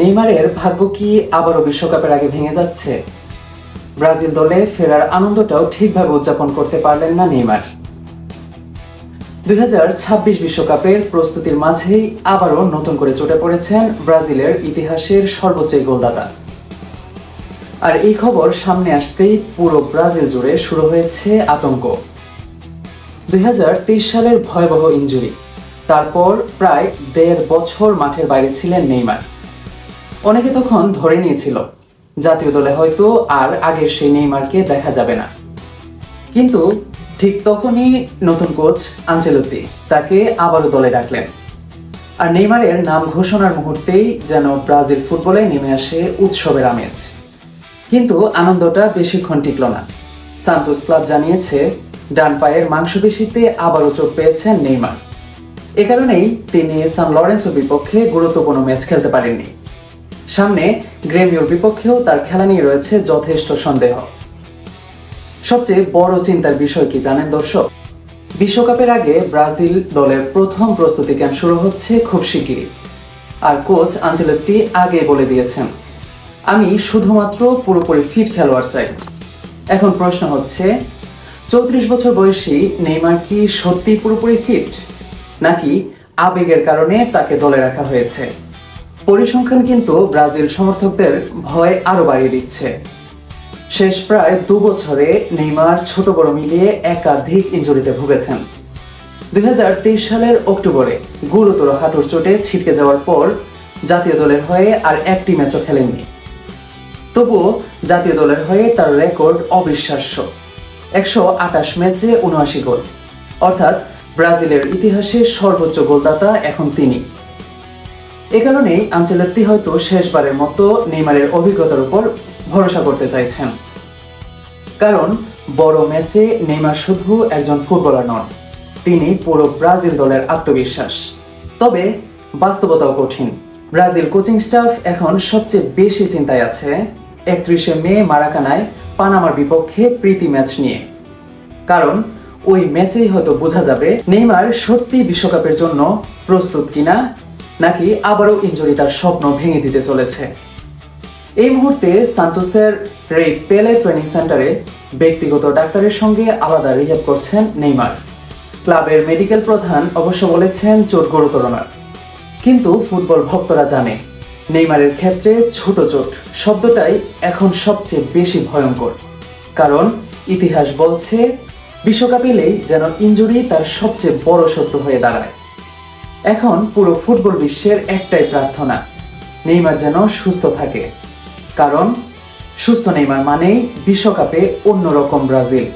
নেইমারের ভাগ্য কি আবারও বিশ্বকাপের আগে ভেঙে যাচ্ছে? ব্রাজিল দলে ফেরার আনন্দটাও ঠিকভাবে উদযাপন করতে পারলেন না নেইমার। 2026 বিশ্বকাপের প্রস্তুতির মাঝেই আবারও নতুন করে চটে পড়েছেন ব্রাজিলের ইতিহাসের সর্বোচ্চ গোলদাতা। আর এই খবর সামনে আসতেই পুরো ব্রাজিল জুড়ে শুরু হয়েছে আতঙ্ক। 2023 সালের ভয়াবহ ইনজুরি, তারপর প্রায় 1.5 বছর মাঠের বাইরে ছিলেন নেইমার। অনেকে তখন ধরে নিয়েছিল জাতীয় দলে হয়তো আর আগের সেই নেইমারকে দেখা যাবে না, কিন্তু ঠিক তখনই নতুন কোচ আনচেলত্তি তাকে আবারও দলে ডাকলেন। আর নেইমারের নাম ঘোষণার মুহূর্তেই যেন ব্রাজিল ফুটবলে নেমে আসে উৎসবের আমেজ। কিন্তু আনন্দটা বেশিক্ষণ টিকল না। সান্তোস ক্লাব জানিয়েছে ডান পায়ের মাংসপেশিতে আবারও চোট পেয়েছেন নেইমার। এ কারণেই তিনি সান লরেন্সোর বিপক্ষে গুরুত্বপূর্ণ ম্যাচ খেলতে পারেননি। সামনে গ্রেমিওর বিপক্ষেও তার খেলা নিয়ে রয়েছে যথেষ্ট সন্দেহ। সবচেয়ে বড় চিন্তার বিষয় কি জানেন দর্শক? বিশ্বকাপের আগে ব্রাজিল দলের প্রথম প্রস্তুতি ক্যাম্প শুরু হচ্ছে খুব শিগগিরই। আর কোচ আনচেলত্তি আগে বলে দিয়েছেন, আমি শুধুমাত্র পুরোপুরি ফিট খেলোয়াড় চাই। এখন প্রশ্ন হচ্ছে, 34 বছর বয়সী নেইমার কি সত্যি পুরোপুরি ফিট, নাকি আবেগের কারণে তাকে দলে রাখা হয়েছে? পরিসংখ্যান কিন্তু ব্রাজিল সমর্থকদের ভয় আরো বাড়িয়ে দিচ্ছে। শেষ প্রায় 2 বছরে নেইমার ছোট বড় মিলিয়ে একাধিক ইনজুরিতে ভুগেছেন। 2023 সালের অক্টোবরে গুরুতর হাঁটুর চোটে ছিটকে যাওয়ার পর জাতীয় দলের হয়ে আর একটি ম্যাচও খেলেননি। তবুও জাতীয় দলের হয়ে তার রেকর্ড অবিশ্বাস্য, 128 ম্যাচে 79 গোল। অর্থাৎ ব্রাজিলের ইতিহাসে সর্বোচ্চ গোলদাতা এখন তিনি। এ কারণেই আনচেলত্তি হয়তো শেষবারের মতো নেইমারের অভিজ্ঞতার উপর ভরসা করতে চাইছেন। কারণ বড় ম্যাচে নেইমার শুধু একজন ফুটবলার নন, তিনি পুরো ব্রাজিল দলের আত্মবিশ্বাস। তবে বাস্তবতাও কঠিন। ব্রাজিল কোচিং স্টাফ এখন সবচেয়ে বেশি চিন্তায় আছে 31 মে মারাকানায় পানামার বিপক্ষে প্রীতি ম্যাচ নিয়ে। কারণ ওই ম্যাচেই হয়তো বোঝা যাবে নেইমার সত্যি বিশ্বকাপের জন্য প্রস্তুত কিনা, নাকি আবারও ইনজুরি তার স্বপ্ন ভেঙে দিতে চলেছে। এই মুহূর্তে সান্তোসের রেড পেলে ট্রেনিং সেন্টারে ব্যক্তিগত ডাক্তারের সঙ্গে আলাদা রিহ্যাব করছেন নেইমার। ক্লাবের মেডিকেল প্রধান অবশ্য বলেছেন চোট গুরুতর নয়, কিন্তু ফুটবল ভক্তরা জানে নেইমারের ক্ষেত্রে ছোট চোট শব্দটাই এখন সবচেয়ে বেশি ভয়ঙ্কর। কারণ ইতিহাস বলছে বিশ্বকাপ এলেই যেন ইনজুরি তার সবচেয়ে বড় শত্রু হয়ে দাঁড়ায়। এখন পুরো ফুটবল বিশ্বের একটাই প্রার্থনা, নেইমার যেন সুস্থ থাকে। কারণ সুস্থ নেইমার মানেই বিশ্বকাপে অন্যরকম ব্রাজিল।